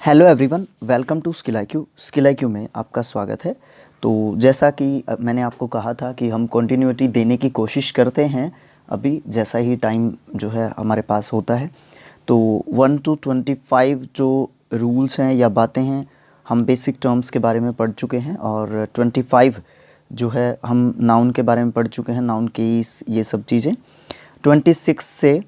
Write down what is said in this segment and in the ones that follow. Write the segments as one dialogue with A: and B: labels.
A: Hello everyone, welcome to skill I Q में आपका स्वागत है। तो जैसा कि मैंने आपको कहा था कि हम कंटिन्यूटी देने की कोशिश करते हैं अभी जैसा ही टाइम जो है हमारे पास होता है। तो 1 to 25 जो रूल्स हैं या बातें हैं हम बेसिक टर्म्स के बारे में पढ़ चुके हैं, और 25 जो है हम नाउन के बारे में पढ़ चुके हैं, नाउन केस ये सब चीज़ें। 26 से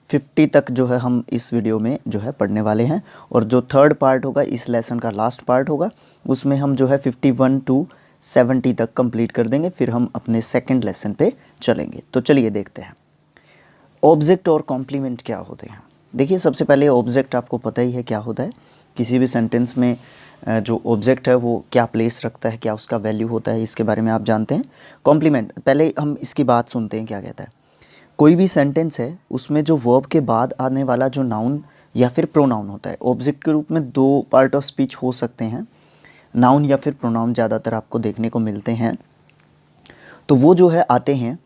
A: 50 तक जो है हम इस वीडियो में जो है पढ़ने वाले हैं, और जो थर्ड पार्ट होगा इस लेसन का लास्ट पार्ट होगा उसमें हम जो है 51 to 70 तक कंप्लीट कर देंगे, फिर हम अपने सेकंड लेसन पे चलेंगे। तो चलिए देखते हैं ऑब्जेक्ट और कॉम्प्लीमेंट क्या होते हैं। देखिए, सबसे पहले ऑब्जेक्ट आपको पता ही है क्या होता है। किसी भी सेंटेंस में जो ऑब्जेक्ट है वो क्या प्लेस रखता है, क्या उसका वैल्यू होता है, इसके बारे में आप जानते हैं। कॉम्प्लीमेंट, पहले हम इसकी बात सुनते हैं क्या कहता है। कोई भी सेंटेंस है उसमें जो वर्ब के बाद आने वाला जो नाउन या फिर प्रोनाउन होता है, ऑब्जेक्ट के रूप में दो पार्ट ऑफ स्पीच हो सकते हैं, नाउन या फिर प्रोनाउन ज़्यादातर आपको देखने को मिलते हैं। तो वो जो है आते हैं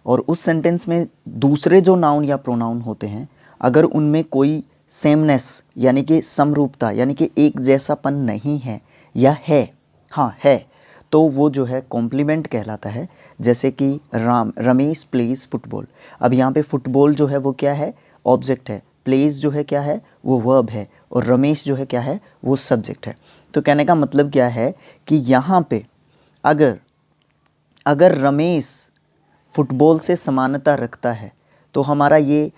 A: और उस सेंटेंस में दूसरे जो नाउन या प्रोनाउन होते हैं अगर उनमें कोई सेमनेस यानी कि समरूपता यानी कि एक जैसापन नहीं है या है, हाँ है, तो वो जो है कॉम्प्लीमेंट कहलाता है। जैसे कि रमेश प्लेज फुटबॉल। अब यहाँ पे फुटबॉल जो है वो क्या है, ऑब्जेक्ट है, प्लेज जो है क्या है, वो वर्ब है, और रमेश जो है क्या है, वो सब्जेक्ट है। तो कहने का मतलब क्या है कि यहाँ पे अगर रमेश फुटबॉल से समानता रखता है तो हमारा ये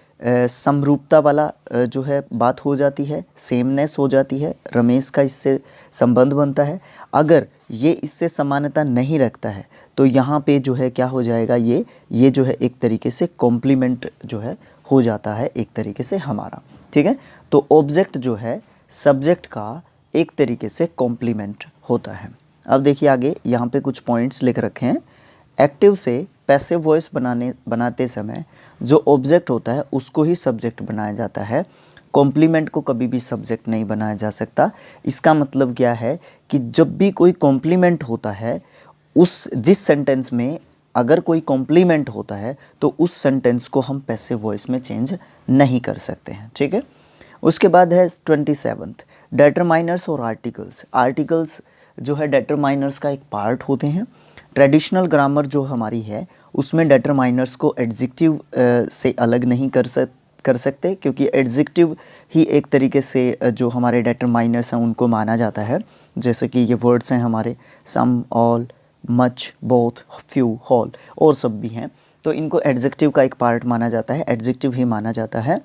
A: समरूपता वाला जो है बात हो जाती है, सेमनेस हो जाती है, रमेश का इससे संबंध बनता है। अगर ये इससे समानता नहीं रखता है तो यहाँ पे जो है क्या हो जाएगा, ये जो है एक तरीके से कॉम्प्लीमेंट जो है हो जाता है एक तरीके से हमारा, ठीक है। तो ऑब्जेक्ट जो है सब्जेक्ट का एक तरीके से कॉम्प्लीमेंट होता है। अब देखिए आगे यहाँ पे कुछ पॉइंट्स लिख रखे हैं। एक्टिव से पैसिव वॉइस बनाते समय जो ऑब्जेक्ट होता है उसको ही सब्जेक्ट बनाया जाता है। कॉम्प्लीमेंट को कभी भी सब्जेक्ट नहीं बनाया जा सकता। इसका मतलब क्या है कि जब भी कोई कॉम्प्लीमेंट होता है, उस जिस सेंटेंस में अगर कोई कॉम्प्लीमेंट होता है तो उस सेंटेंस को हम पैसिव वॉइस में चेंज नहीं कर सकते हैं, ठीक है। उसके बाद है 27th, डेटरमाइनर्स और आर्टिकल्स। आर्टिकल्स जो है डेटरमाइनर्स का एक पार्ट होते हैं। ट्रेडिशनल ग्रामर जो हमारी है उसमें डेटरमाइनर्स को एडजेक्टिव से अलग नहीं कर सकते, क्योंकि एडजेक्टिव ही एक तरीके से जो हमारे डेटरमाइनर्स हैं उनको माना जाता है। जैसे कि ये वर्ड्स हैं हमारे some, all, much, both, few, whole और सब भी हैं, तो इनको एडजेक्टिव का एक पार्ट माना जाता है, एडजेक्टिव ही माना जाता है,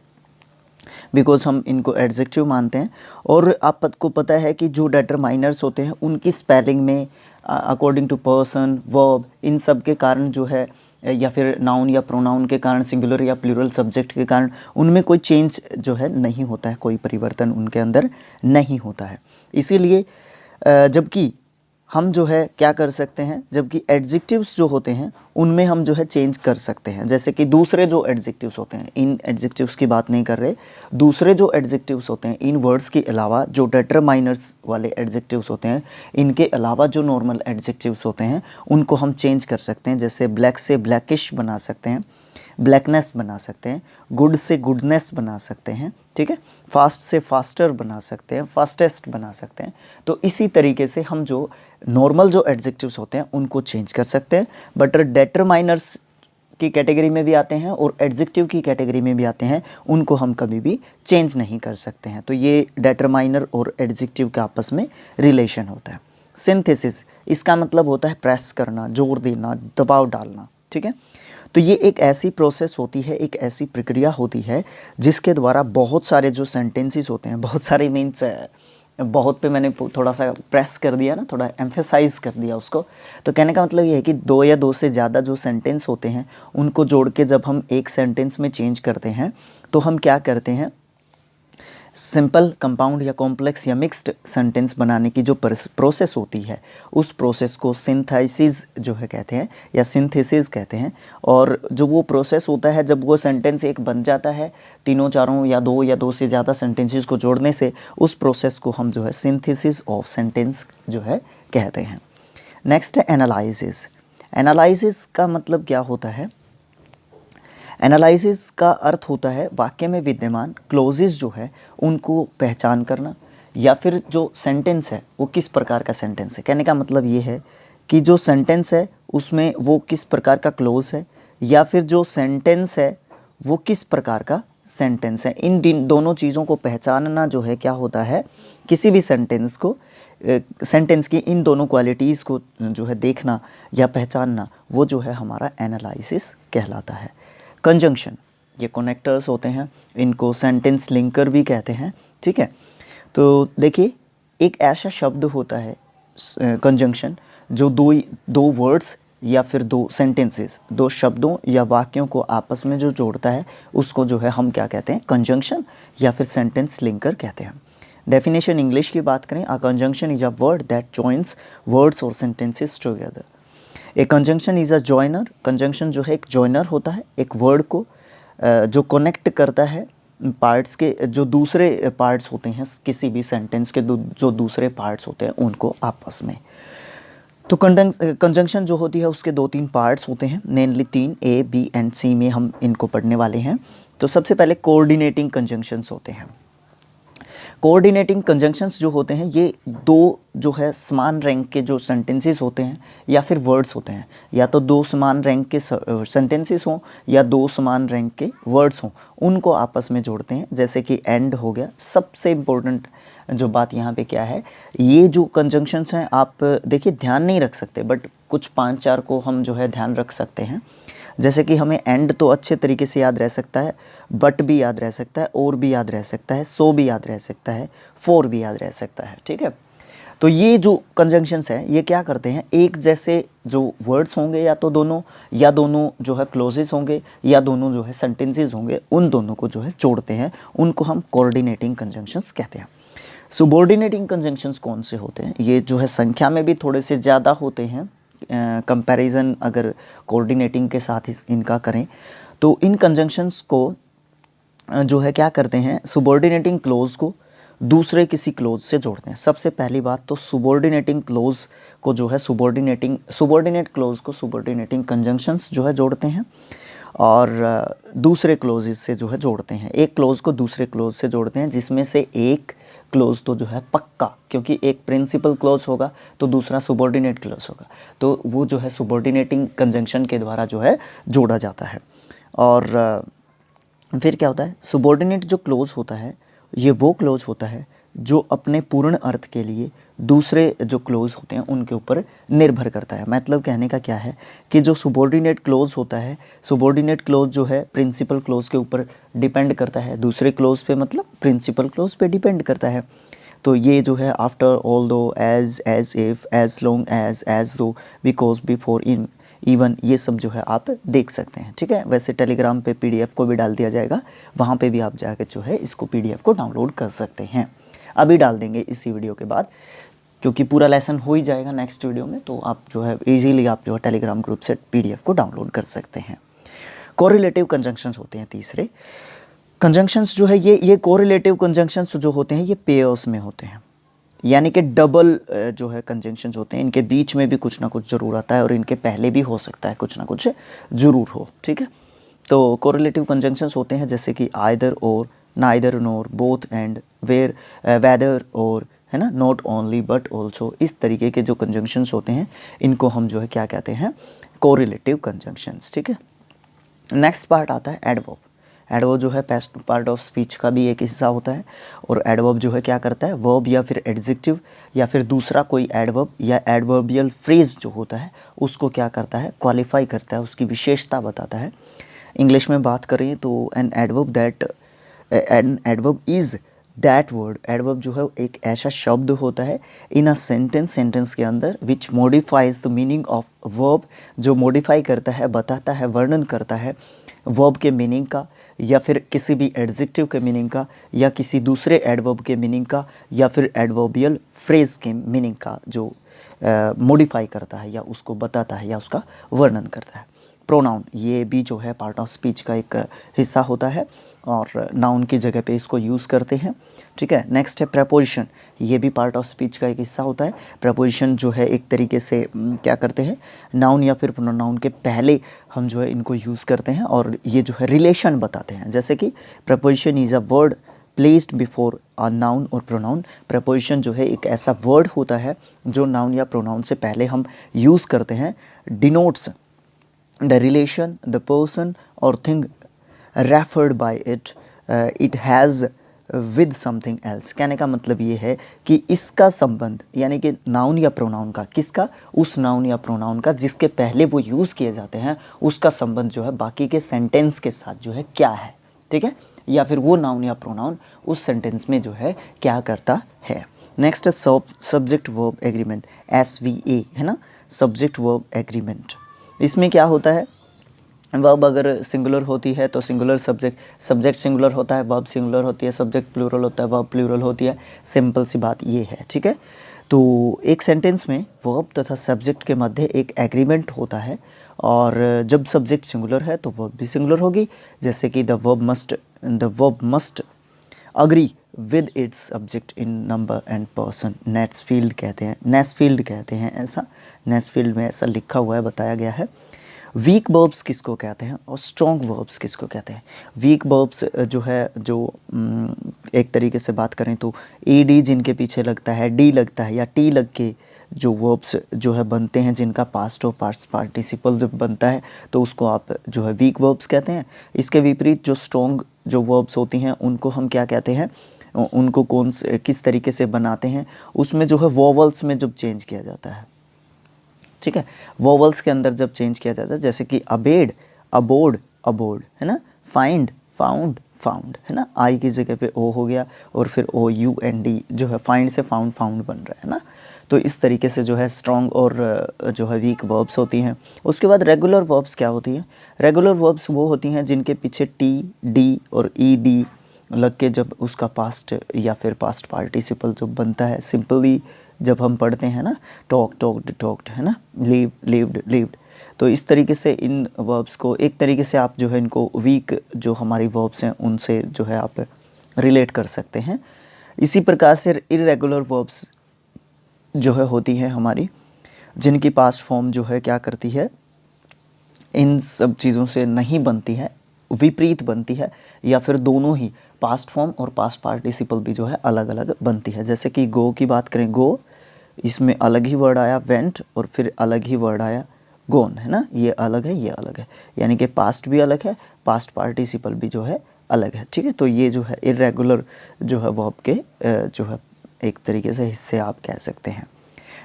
A: बिकॉज हम इनको एडजेक्टिव मानते हैं। और आपको पता है कि जो डेटरमाइनर्स होते हैं उनकी स्पेलिंग में अकॉर्डिंग टू पर्सन, वर्ब, इन सब के कारण जो है, या फिर नाउन या प्रोनाउन के कारण, सिंगुलर या प्लूरल सब्जेक्ट के कारण उनमें कोई चेंज जो है नहीं होता है, कोई परिवर्तन उनके अंदर नहीं होता है। इसीलिए जबकि हम जो है क्या कर सकते हैं, जबकि एडजेक्टिव्स जो होते हैं उनमें हम जो है चेंज कर सकते हैं। जैसे कि दूसरे जो एडजेक्टिव्स होते हैं, इन एडजेक्टिव्स की बात नहीं कर रहे, दूसरे जो एडजेक्टिव्स होते हैं इन वर्ड्स के अलावा, जो डेटरमाइनर्स वाले एडजेक्टिव्स होते हैं इनके अलावा जो नॉर्मल एडजेक्टिव्स होते हैं उनको हम चेंज कर सकते हैं। जैसे ब्लैक से ब्लैकिश बना सकते हैं, ब्लैकनेस बना सकते हैं, गुड से गुडनेस बना सकते हैं, ठीक है, फास्ट से फास्टर बना सकते हैं, फास्टेस्ट बना सकते हैं। तो इसी तरीके से हम जो नॉर्मल जो एडजेक्टिव्स होते हैं उनको चेंज कर सकते हैं। बट डेटरमाइनर्स की कैटेगरी में भी आते हैं और एडजेक्टिव की कैटेगरी में भी आते हैं, उनको हम कभी भी चेंज नहीं कर सकते हैं। तो ये डेटरमाइनर और एडजेक्टिव का आपस में रिलेशन होता है। सिंथेसिस, इसका मतलब होता है प्रेस करना, जोर देना, दबाव डालना, ठीक है। तो ये एक ऐसी प्रोसेस होती है, एक ऐसी प्रक्रिया होती है जिसके द्वारा बहुत सारे जो सेंटेंसेस होते हैं, बहुत सारे मीन्स बहुत पे मैंने थोड़ा सा प्रेस कर दिया ना, थोड़ा एम्फेसाइज कर दिया उसको। तो कहने का मतलब ये है कि दो या दो से ज़्यादा जो सेंटेंस होते हैं उनको जोड़ के जब हम एक सेंटेंस में चेंज करते हैं तो हम क्या करते हैं, सिंपल, कंपाउंड या कॉम्प्लेक्स या मिक्स्ड सेंटेंस बनाने की जो प्रोसेस होती है उस प्रोसेस को सिंथेसिस जो है कहते हैं या सिंथेसिस कहते हैं। और जो वो प्रोसेस होता है जब वो सेंटेंस एक बन जाता है, तीनों चारों या दो से ज़्यादा सेंटेंसेस को जोड़ने से, उस प्रोसेस को हम जो है सिंथेसिस ऑफ सेंटेंस जो है कहते हैं। नेक्स्ट है एनालिसिस। एनालिसिस का मतलब क्या होता है, एनालिसिस का अर्थ होता है वाक्य में विद्यमान क्लोजेस जो है उनको पहचान करना, या फिर जो सेंटेंस है वो किस प्रकार का सेंटेंस है। कहने का मतलब ये है कि जो सेंटेंस है उसमें वो किस प्रकार का क्लोज है, या फिर जो सेंटेंस है वो किस प्रकार का सेंटेंस है। इन दोनों चीज़ों को पहचानना जो है क्या होता है, किसी भी सेंटेंस को सेंटेंस की इन दोनों क्वालिटीज़ को जो है देखना या पहचानना, वो जो है हमारा एनालिसिस कहलाता है। कंजंक्शन, ये कनेक्टर्स होते हैं, इनको सेंटेंस लिंकर भी कहते हैं, ठीक है। तो देखिए, एक ऐसा शब्द होता है कंजंक्शन जो दो वर्ड्स या फिर दो सेंटेंसेस, दो शब्दों या वाक्यों को आपस में जो जोड़ता है, उसको जो है हम क्या कहते हैं, कंजंक्शन या फिर सेंटेंस लिंकर कहते हैं। डेफिनेशन इंग्लिश की बात करें, a conjunction is a word that joins words और sentences together. A conjunction is a joiner, conjunction जो है एक जॉइनर होता है, एक वर्ड को जो कनेक्ट करता है पार्ट्स के, जो दूसरे पार्ट्स होते हैं किसी भी सेंटेंस के, जो दूसरे पार्ट्स होते हैं उनको आपस में। तो कंजंक्शन जो होती है उसके 2-3 पार्ट्स होते हैं, मेनली 3, ए, बी एंड सी में हम इनको पढ़ने वाले हैं। तो सबसे पहले कोऑर्डिनेटिंग कंजंक्शंस होते हैं। कोऑर्डिनेटिंग कंजंक्शंस जो होते हैं, ये दो जो है समान रैंक के जो सेंटेंसेस होते हैं या फिर वर्ड्स होते हैं, या तो दो समान रैंक के सेंटेंसेस हों या दो समान रैंक के वर्ड्स हों, उनको आपस में जोड़ते हैं। जैसे कि एंड हो गया, सबसे इम्पोर्टेंट जो बात यहाँ पे क्या है, ये जो कंजंक्शंस हैं आप देखिए ध्यान नहीं रख सकते, बट कुछ 5-4 को हम जो है ध्यान रख सकते हैं। जैसे कि हमें एंड तो अच्छे तरीके से याद रह सकता है, बट भी याद रह सकता है, और भी याद रह सकता है, सो भी याद रह सकता है, फॉर भी याद रह सकता है, ठीक है। तो ये जो कंजंक्शंस हैं ये क्या करते हैं, एक जैसे जो वर्ड्स होंगे या दोनों जो है क्लोजेस होंगे या दोनों जो है सेंटेंसेस होंगे, उन दोनों को जो है जोड़ते हैं, उनको हम कोऑर्डिनेटिंग कंजंक्शंस कहते हैं। सुबॉर्डिनेटिंग कंजंक्शंस कौन से होते हैं, ये जो है संख्या में भी थोड़े से ज़्यादा होते हैं कंपैरिजन अगर कोऑर्डिनेटिंग के साथ इनका करें। तो इन कंजंक्शंस को जो है क्या करते हैं, सुबॉर्डिनेटिंग क्लोज को दूसरे किसी क्लोज से जोड़ते हैं। सबसे पहली बात तो सुबॉर्डिनेटिंग क्लोज को जो है सुबॉर्डिनेट क्लोज को सुबॉर्डिनेटिंग कंजंक्शंस जो है जोड़ते हैं, और दूसरे क्लोजेस से जो है जोड़ते हैं। एक क्लोज को दूसरे क्लोज से जोड़ते हैं, जिसमें से एक क्लोज तो जो है पक्का, क्योंकि एक प्रिंसिपल क्लोज होगा तो दूसरा सुबॉर्डिनेट क्लोज होगा, तो वो जो है सुबॉर्डिनेटिंग कंजंक्शन के द्वारा जो है जोड़ा जाता है। और फिर क्या होता है, सुबॉर्डिनेट जो क्लोज होता है ये वो क्लोज होता है जो अपने पूर्ण अर्थ के लिए दूसरे जो क्लोज होते हैं उनके ऊपर निर्भर करता है। मतलब कहने का क्या है कि जो सुबॉर्डिनेट क्लोज होता है, सुबॉर्डिनेट क्लोज जो है प्रिंसिपल क्लोज के ऊपर डिपेंड करता है, दूसरे क्लोज पे मतलब प्रिंसिपल क्लोज पे डिपेंड करता है। तो ये जो है after, although, as if, as long as though, because, before, in, even, ये सब जो है आप देख सकते हैं, ठीक है। वैसे टेलीग्राम पे PDF को भी डाल दिया जाएगा, वहाँ पे भी आप जाके जो है इसको PDF को डाउनलोड कर सकते हैं। अभी डाल देंगे इसी वीडियो के बाद, क्योंकि पूरा लेसन हो ही जाएगा नेक्स्ट वीडियो में, तो आप जो है इजीली आप जो है टेलीग्राम ग्रुप से PDF को डाउनलोड कर सकते हैं। कोरिलेटिव कंजंक्शंस होते हैं तीसरे। कंजंक्शंस जो है ये कोरिलेटिव कंजंक्शंस जो होते हैं ये पेयर्स में होते हैं, यानी कि डबल जो है कंजंक्शंस होते हैं, इनके बीच में भी कुछ ना कुछ ज़रूर आता है और इनके पहले भी हो सकता है कुछ ना कुछ ज़रूर हो, ठीक है। तो कोरिलेटिव कंजंक्शंस होते हैं जैसे कि आइदर और, neither nor, both and, where, whether और, है ना, नॉट ओनली बट ऑल्सो, इस तरीके के जो कंजंक्शंस होते हैं इनको हम जो है क्या कहते हैं, कोरिलेटिव कंजंक्शंस, ठीक है। नेक्स्ट पार्ट आता है एडवर्ब। एडवर्ब जो है पास्ट पार्ट ऑफ स्पीच का भी एक हिस्सा होता है, और एडवर्ब जो है क्या करता है, वर्ब या फिर एडजेक्टिव या फिर दूसरा कोई एडवर्ब या एडवर्बियल फ्रेज जो होता है उसको क्या करता है, क्वालिफाई करता है, उसकी विशेषता बताता है। इंग्लिश में बात करें तो an adverb is that word, adverb जो है एक ऐसा शब्द होता है इन अ सेंटेंस के अंदर which modifies the meaning of verb, जो मॉडिफाई करता है, बताता है, वर्णन करता है वर्ब के मीनिंग का, या फिर किसी भी एडजेक्टिव के मीनिंग का, या किसी दूसरे एडवर्ब के मीनिंग का, या फिर एडवर्बियल फ्रेज के मीनिंग का, जो मॉडिफाई करता है या उसको बताता है या उसका वर्णन करता है। प्रोनाउन, ये भी जो है पार्ट ऑफ स्पीच का एक हिस्सा होता है और नाउन की जगह पे इसको यूज़ करते हैं, ठीक है। नेक्स्ट है प्रेपोजिशन, ये भी पार्ट ऑफ स्पीच का एक हिस्सा होता है। प्रेपोजिशन जो है एक तरीके से क्या करते हैं, नाउन या फिर प्रोनाउन के पहले हम जो है इनको यूज़ करते हैं और ये जो है रिलेशन बताते हैं। जैसे कि preposition is a word placed before a noun और प्रोनाउन। प्रपोजिशन जो है एक ऐसा वर्ड होता है जो नाउन या प्रोनाउन से पहले हम यूज़ करते हैं, denotes the relation, the person और thing referred by it, it has with something else. कहने का मतलब ये है कि इसका संबंध, यानी कि नाउन या प्रोनाउन का, किसका, उस नाउन या प्रोनाउन का जिसके पहले वो यूज़ किए जाते हैं, उसका संबंध जो है बाकी के सेंटेंस के साथ जो है क्या है, ठीक है, या फिर वो नाउन या प्रोनाउन उस सेंटेंस में जो है क्या करता है। Next subject verb agreement, SVA है ना, सब्जेक्ट वर्ब एग्रीमेंट। इसमें क्या होता है, वर्ब अगर सिंगुलर होती है तो सिंगुलर सब्जेक्ट, सब्जेक्ट सिंगुलर होता है, वर्ब सिंगुलर होती है, सब्जेक्ट प्लूरल होता है, वर्ब प्लूरल होती है। सिंपल सी बात ये है, ठीक है। तो एक सेंटेंस में वर्ब तथा सब्जेक्ट के मध्य एक एग्रीमेंट होता है, और जब सब्जेक्ट सिंगुलर है तो वर्ब भी सिंगुलर होगी, जैसे कि the verb must agree with its subject in number and person. Nesfield कहते हैं ऐसा, नेस्फील्ड में ऐसा लिखा हुआ है, बताया गया है। वीक वर्ब्स किसको कहते हैं और स्ट्रॉन्ग वर्ब्स किसको कहते हैं। वीक वर्ब्स जो है, जो एक तरीके से बात करें तो ed जिनके पीछे लगता है, d लगता है या t लग के जो वर्ब्स जो है बनते हैं, जिनका पास्ट और पास्ट पार्टिसिपल जब बनता है तो उसको आप जो है वीक वर्ब्स कहते हैं। इसके विपरीत जो स्ट्रॉन्ग जो वर्ब्स होती हैं उनको हम क्या कहते हैं, उनको किस तरीके से बनाते हैं, उसमें जो है वोवल्स में जब चेंज किया जाता है, ठीक है, वोवल्स के अंदर जब चेंज किया जाता है, जैसे कि अबेड, अबोर्ड, अबोर्ड है ना, फाइंड, फाउंड, फाउंड है ना, आई की जगह पे ओ हो गया और फिर OUND जो है फाइंड से फाउंड, फाउंड बन रहा है ना। तो इस तरीके से जो है स्ट्रॉन्ग और जो है वीक वर्ब्स होती हैं। उसके बाद रेगुलर वर्ब्स क्या होती हैं, रेगुलर वर्ब्स वो होती हैं जिनके पीछे T, D और ED लग के जब उसका पास्ट या फिर पास्ट पार्टिसिपल जो बनता है, सिंपली जब हम पढ़ते हैं ना, टॉक, टॉक्ड, टॉक्ड है ना, लिव, लिव्ड, लिव्ड। तो इस तरीके से इन वर्ब्स को एक तरीके से आप जो है इनको वीक जो हमारी वर्ब्स हैं उनसे जो है आप रिलेट कर सकते हैं। इसी प्रकार से इरेगुलर वर्ब्स जो है होती हैं हमारी, जिनकी पास्ट फॉर्म जो है क्या करती है, इन सब चीज़ों से नहीं बनती है, विपरीत बनती है, या फिर दोनों ही पास्ट फॉर्म और पास्ट पार्टिसिपल भी जो है अलग अलग बनती है। जैसे कि गो की बात करें, गो, इसमें अलग ही वर्ड आया वेंट और फिर अलग ही वर्ड आया गोन है ना, ये अलग है, ये अलग है, यानी कि पास्ट भी अलग है, पास्ट पार्टिसिपल भी जो है अलग है, ठीक है। तो ये जो है इरेगुलर जो है वर्ब के जो है एक तरीके से हिस्से आप कह सकते हैं।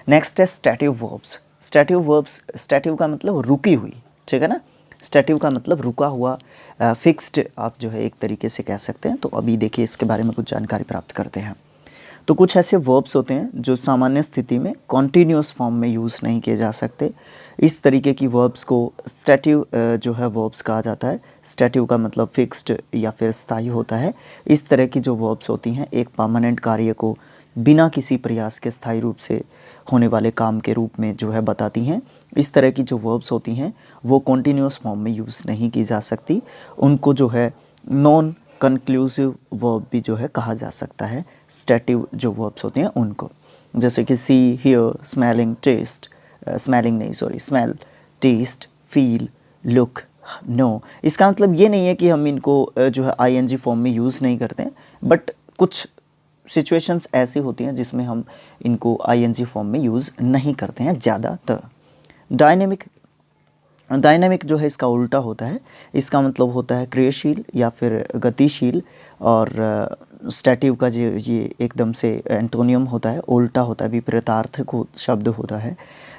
A: नेक्स्ट है स्टैटिव वर्ब्स। स्टैटिव वर्ब्स, स्टैटिव का मतलब रुकी हुई, ठीक है ना, स्टैटिव का मतलब रुका हुआ, फिक्स्ड आप जो है एक तरीके से कह सकते हैं। तो अभी देखिए इसके बारे में कुछ जानकारी प्राप्त करते हैं। तो कुछ ऐसे वर्ब्स होते हैं जो सामान्य स्थिति में कॉन्टीन्यूअस फॉर्म में यूज़ नहीं किए जा सकते। इस तरीके की वर्ब्स को स्टैटिव जो है वर्ब्स कहा जाता है। स्टैटिव का मतलब फिक्स्ड या फिर स्थायी होता है। इस तरह की जो वर्ब्स होती हैं एक परमानेंट कार्य को बिना किसी प्रयास के स्थायी रूप से होने वाले काम के रूप में जो है बताती हैं। इस तरह की जो वर्ब्स होती हैं वो कॉन्टीन्यूअस फॉर्म में यूज़ नहीं की जा सकती। उनको जो है नॉन कंक्लूसिव वर्ब भी जो है कहा जा सकता है, स्टैटिव जो वर्ब्स होते हैं उनको। जैसे कि see, hear, smelling, taste, smell, taste, feel, look, know. इसका मतलब ये नहीं है कि हम इनको जो है ING फॉर्म में यूज़ नहीं करते हैं, बट कुछ सिचुएशंस ऐसी होती हैं जिसमें हम इनको ING फॉर्म में यूज़ नहीं करते हैं ज़्यादातर। डायनेमिक जो है इसका उल्टा होता है। इसका मतलब होता है क्रियाशील या फिर गतिशील, और स्टैटिव का जो ये एकदम से एंटोनियम होता है, उल्टा होता है, विपरीतार्थक शब्द होता है।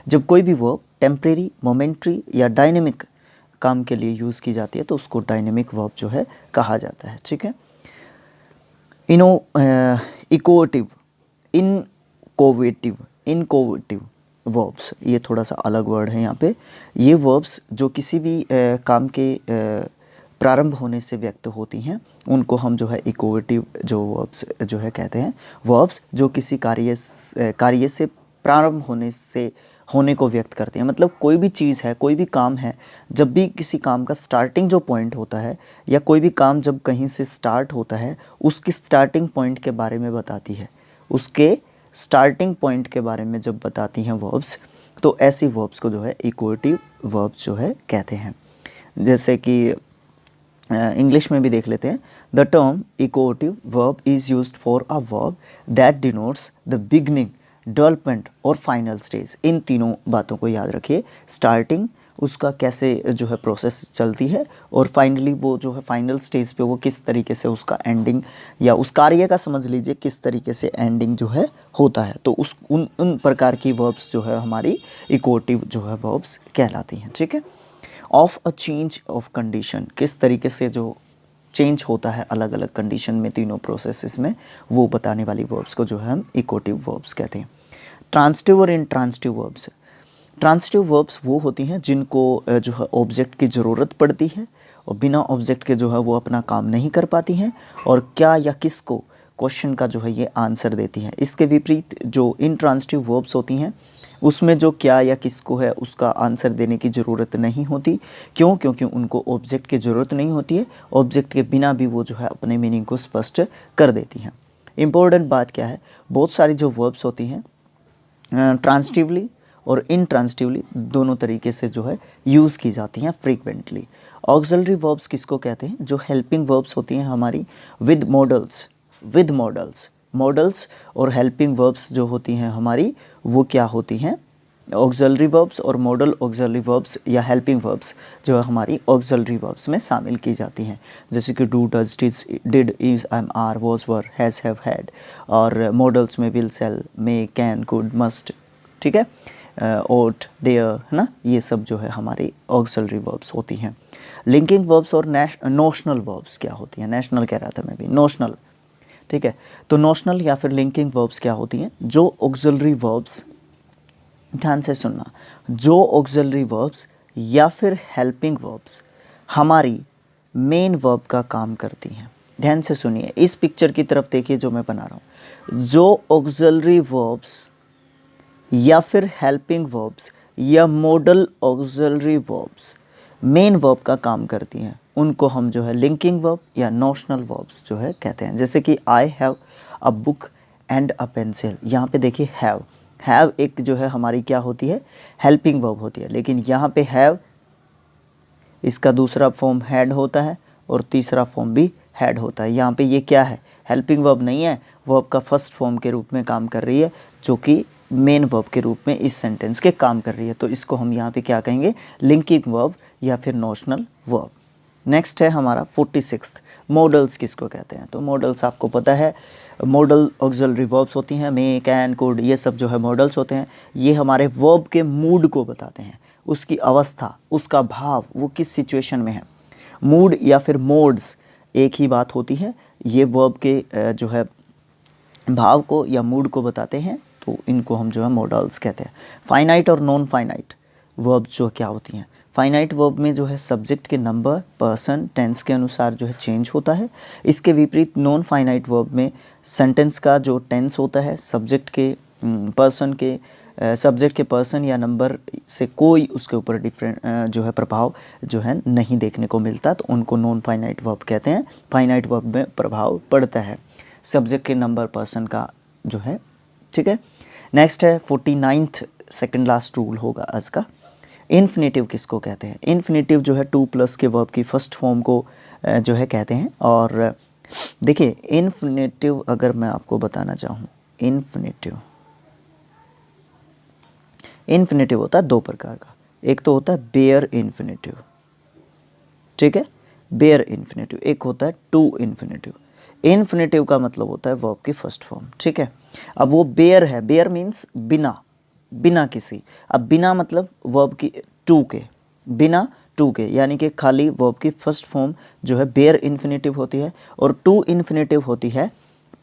A: जब कोई भी वर्ब टेम्परेरी, मोमेंट्री या डायनेमिक काम के लिए यूज़ की जाती है तो उसको डायनेमिक वर्ब जो है कहा जाता है, ठीक है। इनकोवेटिव वर्ब्स, ये थोड़ा सा अलग वर्ड है यहाँ पे। ये वर्ब्स जो किसी भी काम के प्रारंभ होने से व्यक्त होती हैं उनको हम जो है इकोवेटिव जो वर्ब्स जो है कहते हैं। वर्ब्स जो किसी कार्य से प्रारंभ होने को व्यक्त करते हैं। मतलब कोई भी चीज़ है, कोई भी काम है, जब भी किसी काम का स्टार्टिंग जो पॉइंट होता है, या कोई भी काम जब कहीं से स्टार्ट होता है, उसकी स्टार्टिंग पॉइंट के बारे में बताती है, उसके स्टार्टिंग पॉइंट के बारे में जब बताती हैं वर्ब्स, तो ऐसी वर्ब्स को जो है इक्वेटिव वर्ब्स जो है कहते हैं। जैसे कि इंग्लिश में भी देख लेते हैं। The term equative verb is used for a verb that denotes the beginning, development और फाइनल स्टेज। इन तीनों बातों को याद रखिए, स्टार्टिंग उसका कैसे जो है प्रोसेस चलती है, और फाइनली वो जो है फाइनल स्टेज पे वो किस तरीके से उसका एंडिंग, या उस कार्य का समझ लीजिए किस तरीके से एंडिंग जो है होता है। तो उस उन प्रकार की वर्ब्स जो है हमारी इक्वेटिव जो है वर्ब्स कहलाती हैं। ठीक है। Of a change of condition, किस तरीके से जो चेंज होता है अलग अलग कंडीशन में तीनों प्रोसेसेस में, वो बताने वाली वर्ब्स को जो है हम इक्वेटिव वर्ब्स कहते हैं। ट्रांसिटिव और इंट्रांसिटिव वर्ब्स। ट्रांसिटिव वर्ब्स वो होती हैं जिनको जो है ऑब्जेक्ट की ज़रूरत पड़ती है और बिना ऑब्जेक्ट के जो है वो अपना काम नहीं कर पाती हैं, और क्या या किसको क्वेश्चन का जो है ये आंसर देती हैं। इसके विपरीत जो इंट्रांसिटिव वर्ब्स होती हैं उसमें जो क्या या किसको है उसका आंसर देने की ज़रूरत नहीं होती। क्यों? क्योंकि उनको ऑब्जेक्ट की ज़रूरत नहीं होती है, ऑब्जेक्ट के बिना भी वो जो है अपने मीनिंग को स्पष्ट कर देती हैं। इम्पोर्टेंट बात क्या है, बहुत सारी जो वर्ब्स होती हैं ट्रांसिटिवली और इंट्रांसिटिवली दोनों तरीके से जो है यूज़ की जाती हैं फ्रीक्वेंटली। ऑक्सिलरी वर्ब्स किसको कहते हैं? जो हेल्पिंग वर्ब्स होती हैं हमारी विद मॉडल्स और हेल्पिंग वर्ब्स जो होती हैं हमारी वो क्या होती हैं? ऑक्सिलरी वर्ब्स और मॉडल ऑक्सिलरी वर्ब्स या हेल्पिंग वर्ब्स जो है हमारी ऑक्सिलरी वर्ब्स में शामिल की जाती हैं, जैसे कि do, does, did, is, am, are, was, were, has, have, had. और मॉडल्स में will, shall, may, can, could, must. ठीक है। ओट, डेयर, है ना, ये सब जो है हमारी ऑक्सिलरी वर्ब्स होती हैं। लिंकिंग वर्ब्स और नोशनल वर्ब्स क्या होती हैं? नेशनल कह रहा था मैं भी, नोशनल। ठीक है। तो नोशनल या फिर लिंकिंग वर्ब्स क्या होती हैं? जो ऑक्सिलरी वर्ब्स, ध्यान से सुनना, जो ऑक्सिलरी वर्ब्स या फिर हेल्पिंग वर्ब्स हमारी मेन वर्ब का काम करती हैं। ध्यान से सुनिए, इस पिक्चर की तरफ देखिए जो मैं बना रहा हूँ। जो ऑक्सिलरी वर्ब्स या फिर हेल्पिंग वर्ब्स या model auxiliary verbs main verb का काम करती हैं, उनको हम जो है लिंकिंग वर्ब या नोशनल वर्ब्स जो है कहते हैं। जैसे कि I have a book and a pencil. यहाँ पे देखिए हैव एक जो है हमारी क्या होती है? हेल्पिंग वर्ब होती है, लेकिन यहाँ पे हैव इसका दूसरा फॉर्म हैड होता है और तीसरा फॉर्म भी हैड होता है। यहाँ पे ये क्या है? हेल्पिंग वर्ब नहीं है, वर्ब का फर्स्ट फॉर्म के रूप में काम कर रही है, जो कि मेन वर्ब के रूप में इस सेंटेंस के काम कर रही है। तो इसको हम यहाँ पे क्या कहेंगे? लिंकिंग वर्ब या फिर नोशनल वर्ब। नेक्स्ट है हमारा 46th, मॉडल्स किसको कहते हैं? तो मॉडल्स आपको पता है, मॉडल ऑक्सिलरी वर्ब्स होती हैं, मे, कैन, कुड, ये सब जो है मॉडल्स होते हैं। ये हमारे वर्ब के मूड को बताते हैं, उसकी अवस्था, उसका भाव, वो किस सिचुएशन में है। मूड या फिर मोड्स एक ही बात होती है, ये वर्ब के जो है भाव को या मूड को बताते हैं, तो इनको हम जो है मॉडल्स कहते हैं। फाइनाइट और नॉन फाइनाइट वर्ब जो क्या होती हैं? फाइनाइट वर्ब में जो है सब्जेक्ट के नंबर, पर्सन, टेंस के अनुसार जो है चेंज होता है। इसके विपरीत नॉन फाइनाइट वर्ब में सेंटेंस का जो टेंस होता है सब्जेक्ट के पर्सन या नंबर से कोई उसके ऊपर डिफरेंट जो है प्रभाव जो है नहीं देखने को मिलता, तो उनको नॉन फाइनाइट वर्ब कहते हैं। फाइनाइट वर्ब में प्रभाव पड़ता है सब्जेक्ट के नंबर, पर्सन का जो है। ठीक है। नेक्स्ट है 49th, सेकंड लास्ट रूल होगा आज का। इन्फिनेटिव किसको कहते हैं? इन्फिनेटिव जो है 2+ के वर्ब की फर्स्ट फॉर्म को जो है कहते हैं। और देखिए इन्फिनेटिव अगर मैं आपको बताना चाहूँ, इन्फिनेटिव होता है दो प्रकार का। एक तो होता है बेयर इन्फिनेटिव, ठीक है, बेयर इन्फिनेटिव। एक होता है टू इन्फिनेटिव। इन्फिनेटिव का मतलब होता है वर्ब की फर्स्ट फॉर्म। ठीक है। अब वो बेयर है, बेयर मीन्स बिना किसी। अब बिना मतलब वर्ब की टू के, बिना टू के, यानी कि खाली वर्ब की फर्स्ट फॉर्म जो है बेयर इन्फिनेटिव होती है, और टू इन्फिनेटिव होती है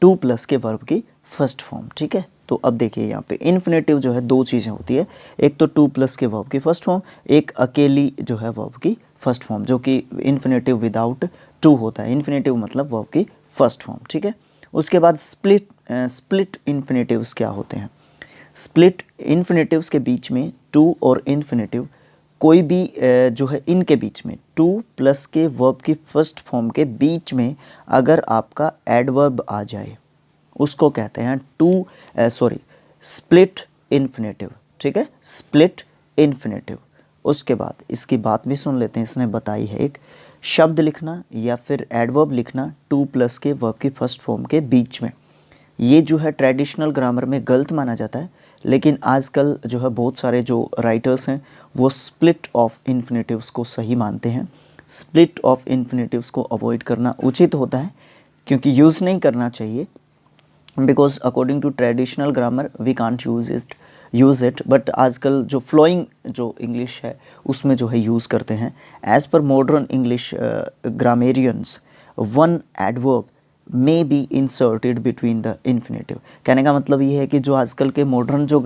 A: 2+ के वर्ब की फर्स्ट फॉर्म। ठीक है। तो अब देखिए यहाँ पे इन्फिनेटिव जो है दो चीज़ें होती है, एक तो 2+ के वर्ब की फर्स्ट फॉर्म, एक अकेली जो है वर्ब की फर्स्ट फॉर्म, जो कि इन्फिनेटिव विदाउट टू होता है। इन्फिनेटिव मतलब वर्ब की फर्स्ट फॉर्म। ठीक है। उसके बाद स्प्लिट इन्फिनेटिव्स क्या होते हैं? स्प्लिट इन्फिनेटिव्स के बीच में टू और इन्फिनेटिव कोई भी जो है इनके बीच में 2+ के वर्ब की फर्स्ट फॉर्म के बीच में अगर आपका एडवर्ब आ जाए उसको कहते हैं स्प्लिट इन्फिनेटिव। ठीक है, स्प्लिट इन्फिनेटिव। उसके बाद इसकी बात भी सुन लेते हैं, इसने बताई है एक शब्द लिखना या फिर एडवर्ब लिखना टू प्लस के वर्ब की फर्स्ट फॉर्म के बीच में, ये जो है ट्रेडिशनल ग्रामर में गलत माना जाता है। लेकिन आजकल जो है बहुत सारे जो राइटर्स हैं वो स्प्लिट ऑफ इन्फिनेटिव्स को सही मानते हैं। स्प्लिट ऑफ इन्फिनेटिव्स को अवॉइड करना उचित होता है, क्योंकि यूज़ नहीं करना चाहिए, because according to traditional grammar we can't use it, but आजकल जो फ्लोइंग जो इंग्लिश है उसमें जो है यूज़ करते हैं। As per modern English grammarians, one adverb may be inserted between the infinitive. कहने का मतलब ये है कि जो आजकल के मॉडर्न जो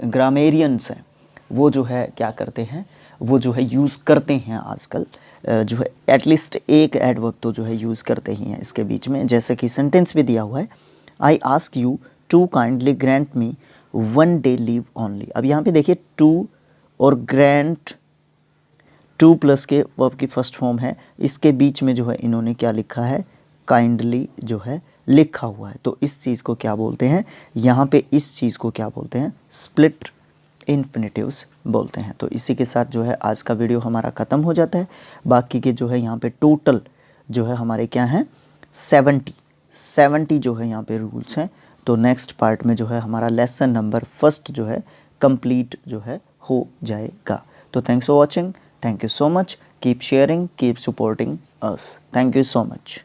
A: ग्रामेरियंस हैं वो जो है क्या करते हैं, वो जो है यूज़ करते हैं आजकल जो है एटलीस्ट एक एडवर्ब तो जो है यूज़ करते ही हैं इसके बीच में। जैसे कि सेंटेंस भी दिया हुआ है, I ask you to kindly grant me one day leave only. अब यहाँ पे देखिए टू और ग्रांट, टू प्लस के वर्ब की फर्स्ट फॉर्म है, इसके बीच में जो है इन्होंने क्या लिखा है, काइंडली जो है लिखा हुआ है। तो इस चीज़ को क्या बोलते हैं, यहाँ पे इस चीज़ को क्या बोलते हैं, स्प्लिट इन्फिनेटिव्स बोलते हैं। तो इसी के साथ जो है आज का वीडियो हमारा ख़त्म हो जाता है। बाकी के जो है यहाँ पे टोटल जो है हमारे क्या हैं 70 जो है यहाँ पे रूल्स हैं। तो नेक्स्ट पार्ट में जो है हमारा लेसन नंबर फर्स्ट जो है कंप्लीट जो है हो जाएगा। तो thanks for watching, thank you so much, keep sharing, keep supporting us, thank you so much.